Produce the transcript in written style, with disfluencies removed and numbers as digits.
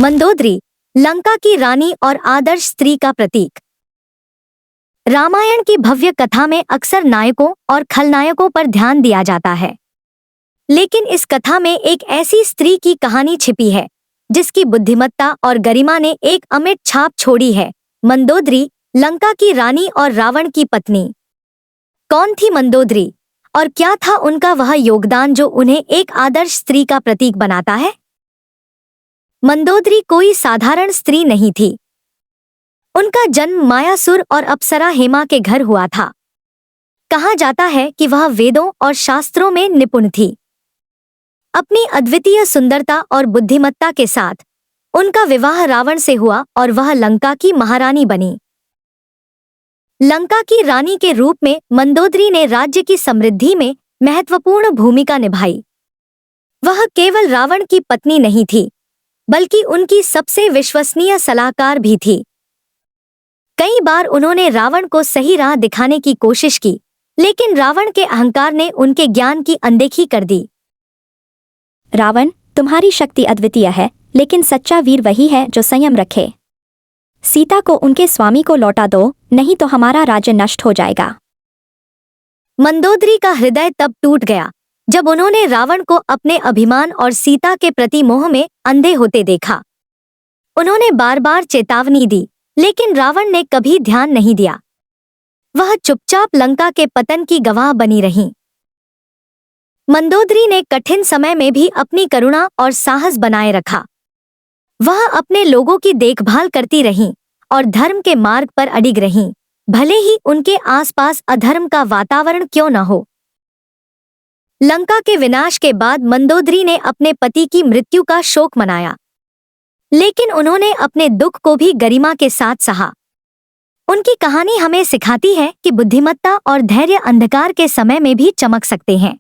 मंदोदरी, लंका की रानी और आदर्श स्त्री का प्रतीक। रामायण की भव्य कथा में अक्सर नायकों और खलनायकों पर ध्यान दिया जाता है, लेकिन इस कथा में एक ऐसी स्त्री की कहानी छिपी है जिसकी बुद्धिमत्ता और गरिमा ने एक अमिट छाप छोड़ी है। मंदोदरी, लंका की रानी और रावण की पत्नी। कौन थी मंदोदरी और क्या था उनका वह योगदान जो उन्हें एक आदर्श स्त्री का प्रतीक बनाता है? मंदोदरी कोई साधारण स्त्री नहीं थी। उनका जन्म मायासुर और अप्सरा हेमा के घर हुआ था। कहा जाता है कि वह वेदों और शास्त्रों में निपुण थी। अपनी अद्वितीय सुंदरता और बुद्धिमत्ता के साथ उनका विवाह रावण से हुआ और वह लंका की महारानी बनी। लंका की रानी के रूप में मंदोदरी ने राज्य की समृद्धि में महत्वपूर्ण भूमिका निभाई। वह केवल रावण की पत्नी नहीं थी, बल्कि उनकी सबसे विश्वसनीय सलाहकार भी थी। कई बार उन्होंने रावण को सही राह दिखाने की कोशिश की, लेकिन रावण के अहंकार ने उनके ज्ञान की अनदेखी कर दी। रावण, तुम्हारी शक्ति अद्वितीय है, लेकिन सच्चा वीर वही है जो संयम रखे। सीता को उनके स्वामी को लौटा दो, नहीं तो हमारा राज्य नष्ट हो जाएगा। मंदोदरी का हृदय तब टूट गया जब उन्होंने रावण को अपने अभिमान और सीता के प्रति मोह में अंधे होते देखा। उन्होंने बार बार चेतावनी दी, लेकिन रावण ने कभी ध्यान नहीं दिया। वह चुपचाप लंका के पतन की गवाह बनी रही। मंदोदरी ने कठिन समय में भी अपनी करुणा और साहस बनाए रखा। वह अपने लोगों की देखभाल करती रहीं और धर्म के मार्ग पर अडिग रहीं, भले ही उनके आसपास अधर्म का वातावरण क्यों न हो। लंका के विनाश के बाद मंदोदरी ने अपने पति की मृत्यु का शोक मनाया, लेकिन उन्होंने अपने दुख को भी गरिमा के साथ सहा। उनकी कहानी हमें सिखाती है कि बुद्धिमत्ता और धैर्य अंधकार के समय में भी चमक सकते हैं।